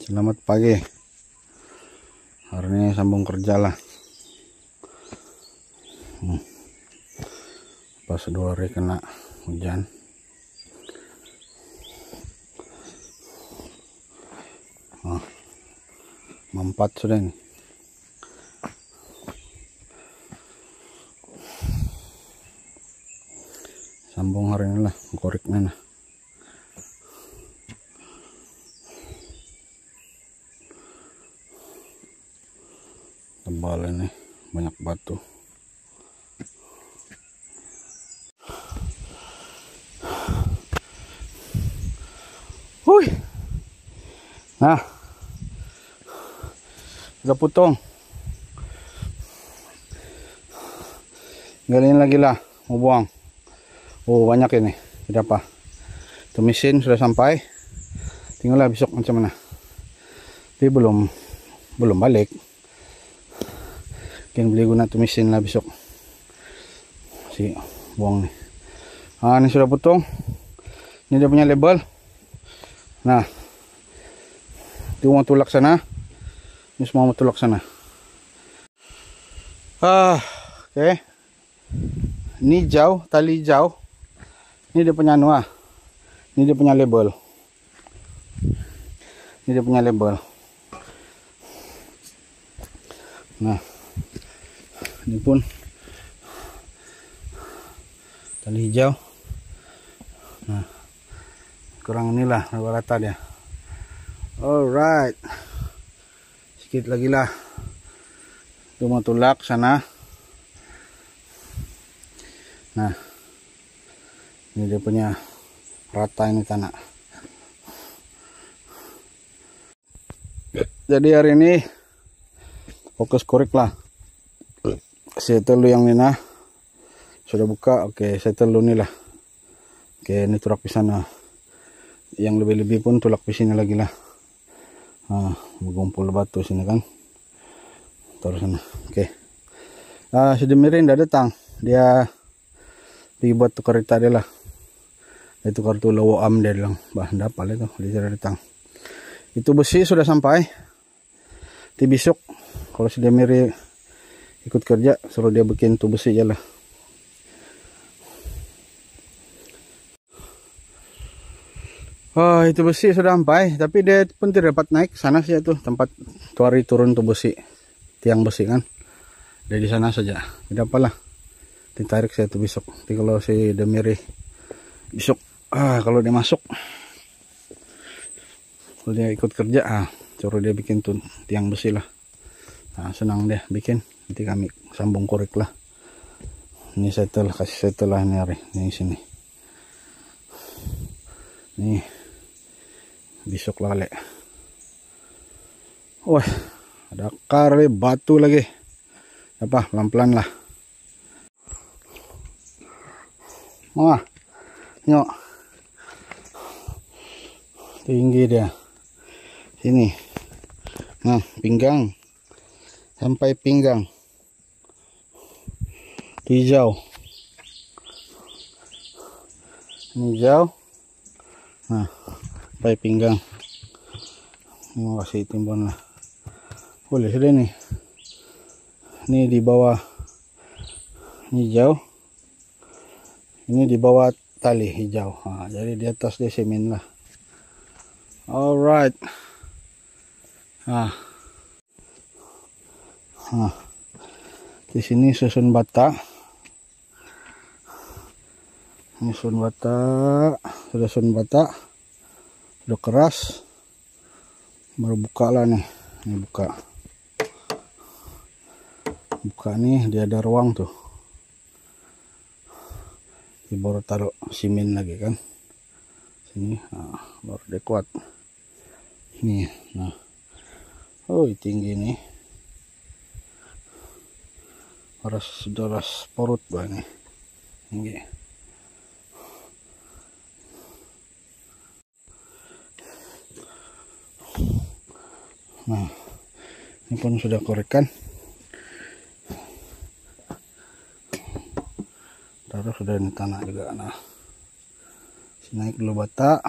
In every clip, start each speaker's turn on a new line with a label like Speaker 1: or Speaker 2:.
Speaker 1: Selamat pagi. Hari ini sambung kerja lah. Pas 2 hari kena hujan. Mempat sudah ini. Sambung hari ini lah, koriknya nah. Tebal ini, banyak batu. Hui. Nah, udah potong. Galin lagi lah, mau buang. Oh, banyak ini. Tidak apa. Itu mesin sudah sampai. Tinggallah besok macam mana. Tapi belum balik. Mungkin beli guna tuh mesin lah besok. Si buang nih. Ini sudah potong. Ini dia punya label. Nah, itu mau tulak sana. Ini semua mau tulak sana. Oke. Ini jauh, tali jauh. Ini dia punya ini dia punya label. Ini dia punya label. Nah, ini pun tali hijau. Nah, kurang inilah rata dia. Alright, sedikit lagi lah. Itu mau tulak sana. Nah, ini dia punya rata ini tanah. Jadi hari ini fokus korek lah. Saya telu yang ini nah sudah buka. Oke, saya telu nih lah. Oke, ini tulak di sana. Yang lebih-lebih pun tulak di sini lagi lah. Mengumpul batu sini kan. Taruh sana. Oke. Si Demirin udah datang. Dia pergi buat tukar kereta dia lah. Dia tukar tuh lawo am dia bilang. Bah, dapat itu. Dia datang. Itu besi sudah sampai. Di besok kalau si Demirin ikut kerja, suruh dia bikin tuh besi aja lah. Oh, itu besi sudah sampai, tapi dia pun tidak dapat naik sana sih tuh tempat tuh hari turun tuh besi, tiang besi kan. Dari sana saja. Tidak apalah. Ditarik saya tuh besok. Nanti kalau si Demiri besok, kalau dia masuk, kalau dia ikut kerja, suruh dia bikin tuh tiang besi lah. Nah, senang dia bikin. Nanti kami sambung korek lah. Ini setel, kasih setel lah ini hari. Ini sini. Nih. Besok lah kali. Wah, ada kare batu lagi. Apa, pelan-pelan lah. Wah, nyok. Tinggi dia. Sini. Nah, pinggang. Sampai pinggang. Hijau. Ini hijau. Nah, sampai pinggang. Mau kasih timbun lah. Boleh sudah nih. Ini di bawah hijau. Ini di bawah tali hijau. Jadi di atas dia semen lah. Alright. Di sini susun bata. Ini susun bata. Sudah susun bata. Sudah keras. Baru buka lah nih. Ini buka. Buka nih, dia ada ruang tuh. Ini baru taruh simen lagi kan. Sini, baru dia kuat. Nih, nah. Oh, tinggi nih. Sudah porut banget. Tinggi. Nah, ini pun sudah korekan. Taruh sudah di tanah juga. Nah, naik dulu bata.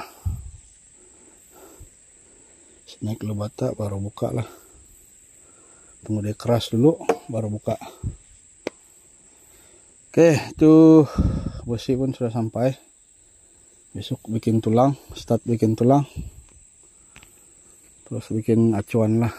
Speaker 1: Naik dulu bata baru buka lah. Tunggu dia keras dulu baru buka. Oke, itu besi pun sudah sampai. Besok bikin tulang, start bikin tulang. Terus bikin acuan lah.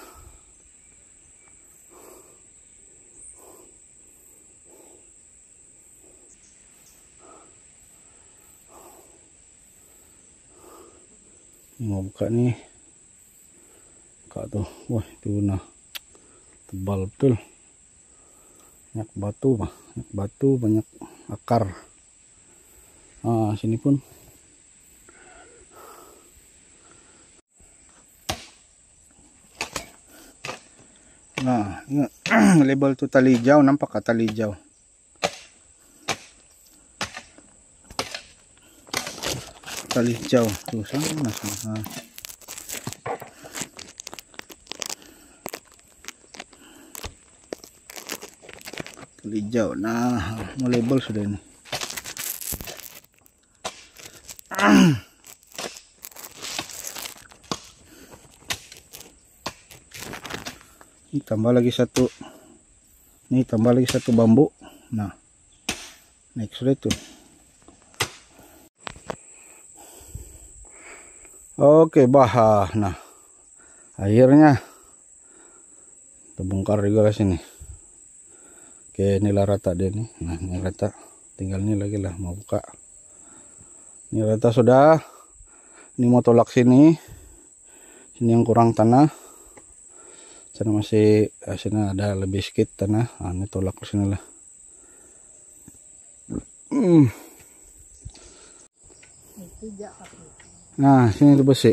Speaker 1: Mau buka nih. Buka tuh. Wah, itu nah tebal betul. Banyak batu, banyak batu, banyak akar. Ah, sini pun. Nah, ingat label tuh tali hijau, nampak kata tali hijau. Tali hijau tuh sana. Tali hijau. Nah, mau label sudah ini. Ini tambah lagi satu. Ini tambah lagi satu bambu. Nah, naik sudah itu. Oke, bah. Nah, akhirnya terbongkar juga ke sini. Oke, inilah rata dia nih. Nah, ini rata. Tinggal ini lagi lah mau buka. Ini rata sudah. Ini mau tolak sini. Sini yang kurang tanah. Sana masih sini ada lebih sedikit tanah. Nah, ini tolak ke sini lah. Nah, sini itu besi.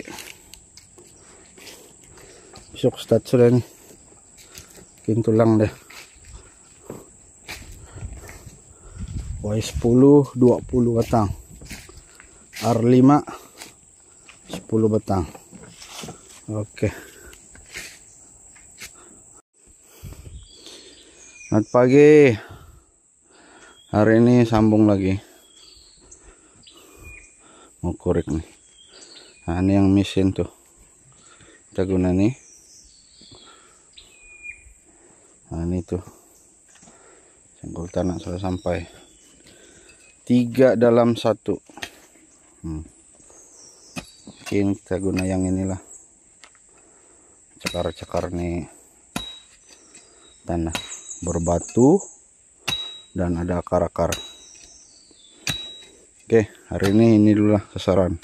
Speaker 1: Besok start sudah nih. Bikin tulang deh. Y10 20 batang. R5 10 batang. Oke. Selamat pagi. Hari ini sambung lagi. Mau korek nih. Nah, ini yang mesin tuh. Kita guna nih. Nah, ini tuh. Senggol tanah sudah sampai. 3 dalam 1. Mungkin kita guna yang inilah. Cakar-cakar nih. Tanah. Berbatu dan ada akar-akar. Oke, hari ini dulu lah sasaran.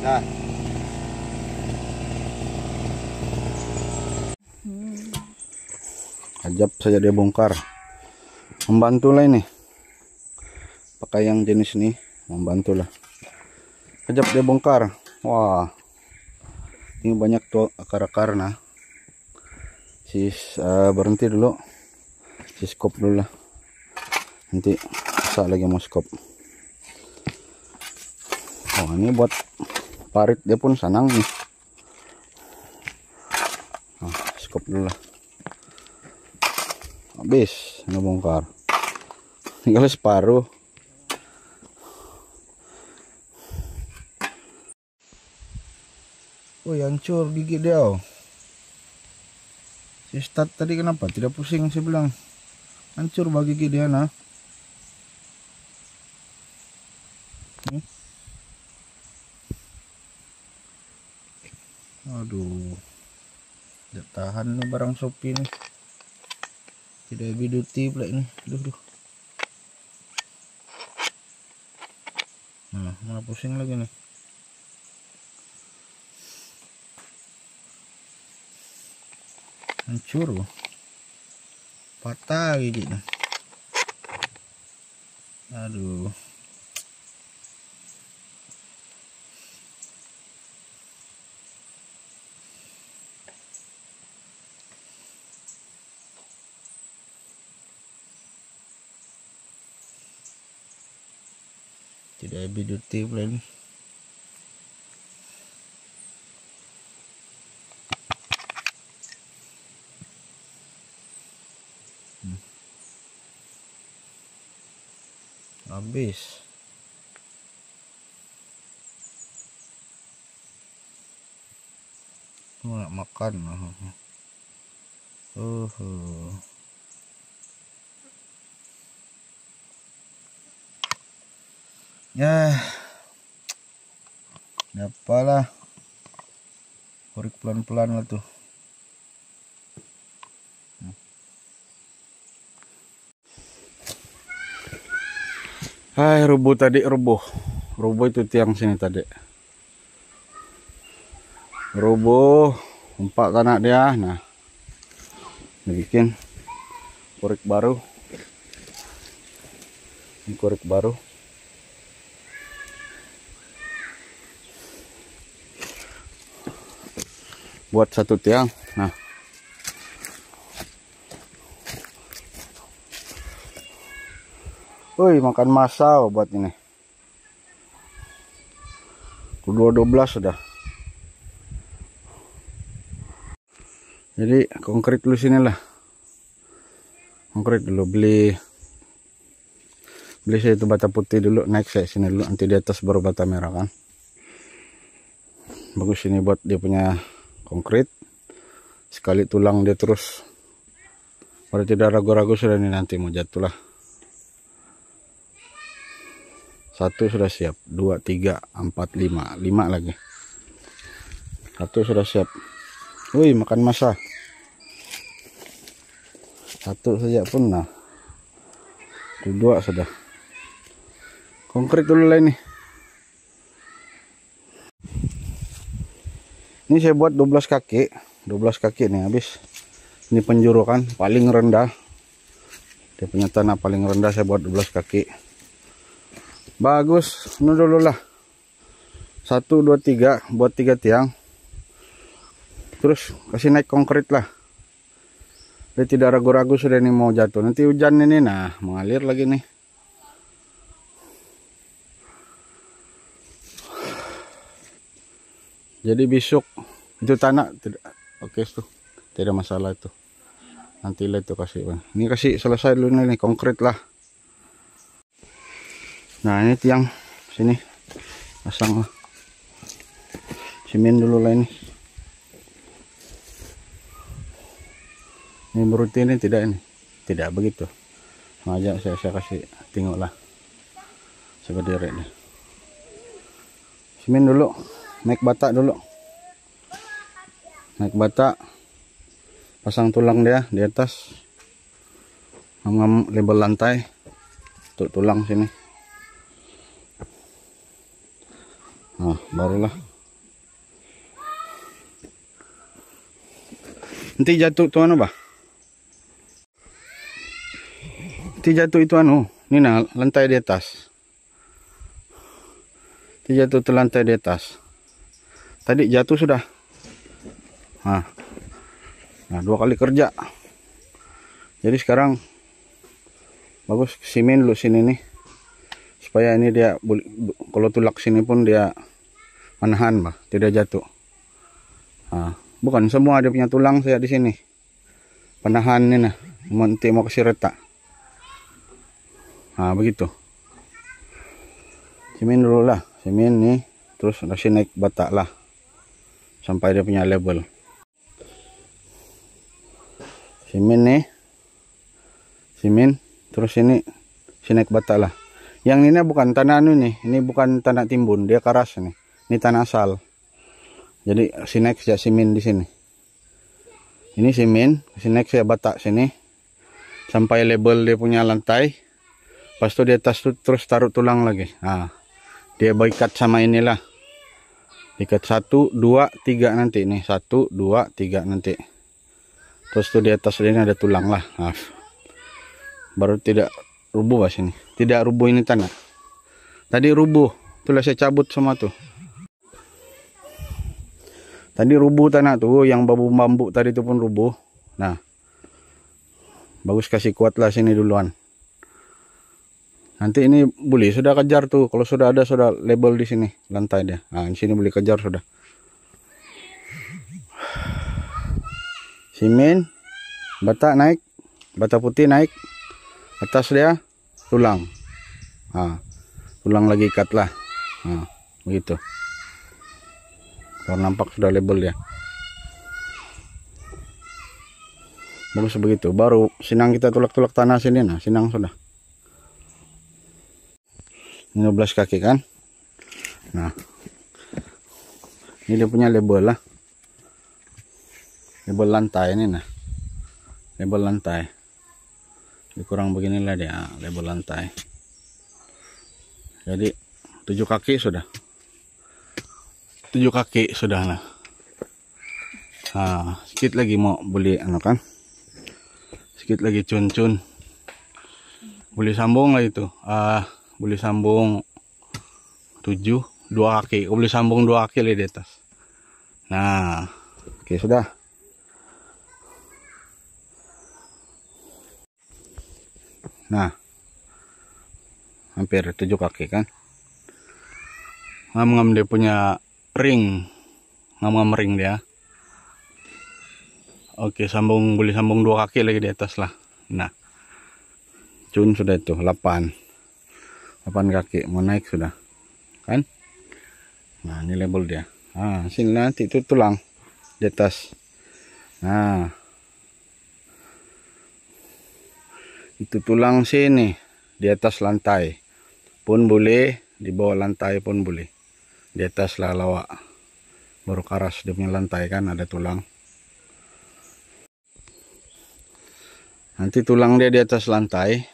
Speaker 1: Nah. Ajab saja dia bongkar. Membantulah ini. Pakai yang jenis ini, membantulah. Kejap dia bongkar. Wah, ini banyak tuh akar-akar. Nah, berhenti dulu, skop dulu lah, nanti bisa lagi mau skop. Oh, ini buat parit dia pun sanang nih. Skop dulu lah, habis ini bongkar, tinggal separuh. Oh, hancur gigi dia. Oh, si start tadi kenapa tidak pusing, saya bilang hancur bagi gigi dia. Nah, aduh, tidak tahan nih barang Shopee nih, tidak heavy duty pula ini. Aduh. Nah, malah pusing lagi nih. Hancur, patah giginya. Aduh, tidak heavy duty pula ini. Habis. Nak makan. Ya, apalah, korek pelan-pelan lah tuh. Hai, rubuh tadi, rubuh itu tiang sini tadi, rubuh, empat tanah dia. Nah, bikin korek baru, ini korek baru. Buat satu tiang. Nah, woi, makan masa buat ini. 12 sudah. Jadi konkret dulu sini lah. Konkret dulu, beli saya itu bata putih dulu, naik saya sini dulu, nanti di atas baru bata merah kan. Bagus ini buat dia punya konkret. Sekali tulang dia terus. Baru tidak ragu-ragu sudah nih, nanti mau jatuh lah. 1 sudah siap, 2, 3, 4, 5 lagi. 1 sudah siap. Wih, makan masa. 1 saja pun. Nah, 2 sudah. Konkret dulu lah ini. Ini saya buat 12 kaki nih habis. Ini penjuru kan paling rendah. Dia punya tanah paling rendah, saya buat 12 kaki. Bagus, ini dulu lah. 1, 2, 3, buat 3 tiang. Terus kasih naik konkret lah. Dia tidak ragu-ragu sudah ini mau jatuh. Nanti hujan ini, nah mengalir lagi nih. Jadi besok itu tanah tidak oke tuh, tidak masalah itu. Nanti lah itu kasih. Ini kasih selesai dulu nih konkret lah. Nah, ini tiang sini pasang lah. Semen dulu lah ini. Ini berarti ini tidak begitu. Sengaja saya kasih tengok lah. Saya berdiri nih. Semen dulu, naik bata dulu. Naik bata, pasang tulang dia di atas. Ngam label lantai untuk tulang sini. Nah, barulah. Nanti jatuh tuh anu bah. Nanti jatuh itu anu. Ini nah lantai di atas. Nanti Dia jatuh ke lantai di atas. Tadi jatuh sudah. Nah, 2 kali kerja. Jadi sekarang bagus simen dulu sini nih, supaya ini dia kalau tulak sini pun dia menahan, bah, tidak jatuh. Nah, bukan semua dia punya tulang saya di sini. Penahan ini nah, nanti mau kasih retak. Nah, begitu. Simen dulu lah, simen nih, terus kasih naik bata lah sampai dia punya level. Simen nih, simen, terus ini naik bata lah. Yang ini bukan tanah nih, ini bukan tanah timbun, dia keras nih. Ini tanah asal. Jadi naik saya simen di sini. Ini simen, naik saya bata sini sampai level dia punya lantai. Pas itu di atas tuh terus taruh tulang lagi. Nah, dia baikat sama inilah. Ikat 1, 2, 3 nanti nih. 1, 2, 3 nanti. Terus tuh di atas ini ada tulang lah. Nah, baru tidak rubuh pas ini. Tidak rubuh ini tanah. Tadi rubuh. Itulah saya cabut semua tuh. Tadi rubuh tanah tuh. Yang bambu tadi itu pun rubuh. Nah, bagus kasih kuat lah sini duluan. Nanti ini boleh sudah kejar tuh. Kalau sudah ada sudah label di sini lantai dia. Nah, di sini boleh kejar sudah. Simen, bata naik, bata putih naik, atas dia tulang. Nah, tulang lagi ikat lah. Nah, begitu. Kalau nampak sudah label ya. Bagus begitu. Baru sinang kita tulak-tulak tanah sini nah, sinang sudah. 15 kaki kan. Nah, ini dia punya label lah. Label lantai ini nah. Label lantai. Kurang beginilah dia label lantai. Jadi 7 kaki sudah. 7 kaki sudah nah. Nah, sedikit lagi mau beli anu kan. Sedikit lagi cun-cun. Boleh sambung lah itu. Boleh sambung 7, 2 kaki. Boleh sambung 2 kaki lah di atas. Nah, oke sudah. Nah, hampir 7 kaki kan. Ngam-ngam dia punya ring. Ngam-ngam ring dia. Oke, boleh sambung 2 kaki lagi di atas lah. Nah, cun sudah itu 8 kaki mau naik sudah kan. Nah, ini label dia. Nah, sini nanti itu tulang di atas. Nah, itu tulang sini di atas lantai pun boleh, di bawah lantai pun boleh. Di atas lah lawak baru keras dia punya lantai kan, ada tulang. Nanti tulang dia di atas lantai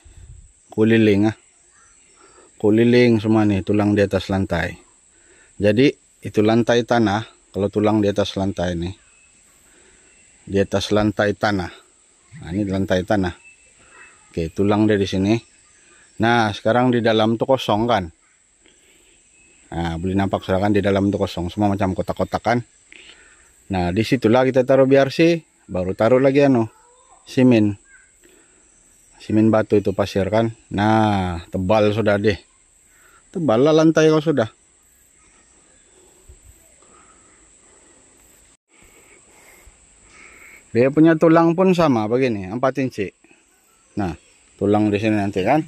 Speaker 1: kuliling kuliling semua nih tulang di atas lantai. Jadi itu lantai tanah. Kalau tulang di atas lantai nih, di atas lantai tanah. Nah, ini lantai tanah. Oke, tulang dia di sini. Nah, sekarang di dalam tuh kosong kan. Nah, boleh nampak sudah kan di dalam tuh kosong, semua macam kotak-kotak kan. Nah, disitulah kita taruh BRC, baru taruh lagi simen. Simen batu itu pasir kan. Nah, tebal sudah deh. Tebal lah lantai kau sudah. Dia punya tulang pun sama begini, 4 inci. Nah, tulang di sini nanti kan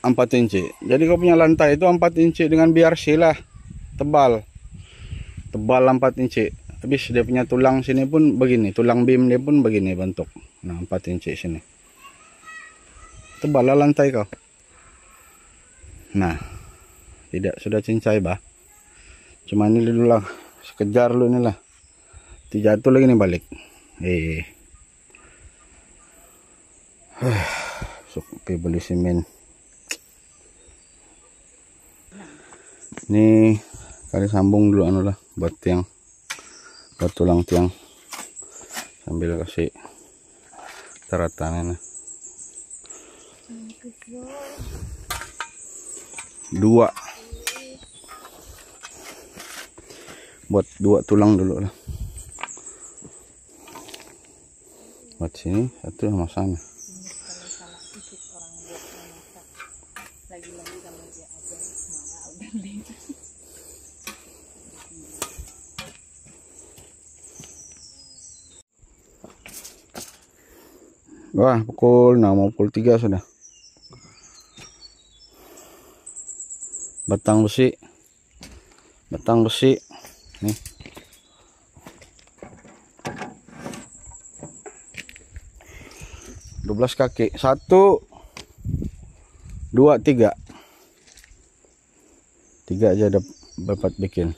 Speaker 1: 4 inci. Jadi kau punya lantai itu 4 inci dengan BRC lah. Tebal 4 inci. Habis dia punya tulang sini pun begini, tulang beam dia pun begini bentuk. Nah, 4 inci sini. Tebal lah lantai kau. Nah, tidak sudah cincai bah. Cuma ini dulu lah, sekejar dulu inilah. Jatuh lagi nih balik. Oke, beli semen. Ini kali sambung dulu lah buat tiang, buat tulang tiang, sambil kasih taratan nah. 2 Buat 2 tulang dulu lah. Buat sini 1 sama sana. Wah, mau pukul 3 sudah. Batang besi nih. Belas kaki, 1 2 3 aja dapat bikin.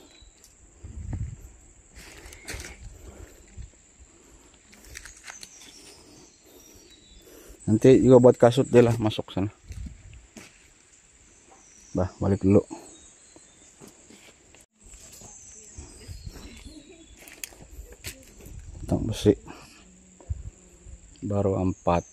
Speaker 1: Nanti juga buat kasut dia lah, masuk sana. Balik dulu. Batang besi baru 4.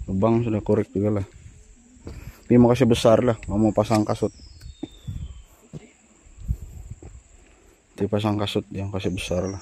Speaker 1: Lubang sudah korek juga lah. Tapi mau kasih besar lah, mau pasang kasut. Dipasang kasut yang kasih besar lah.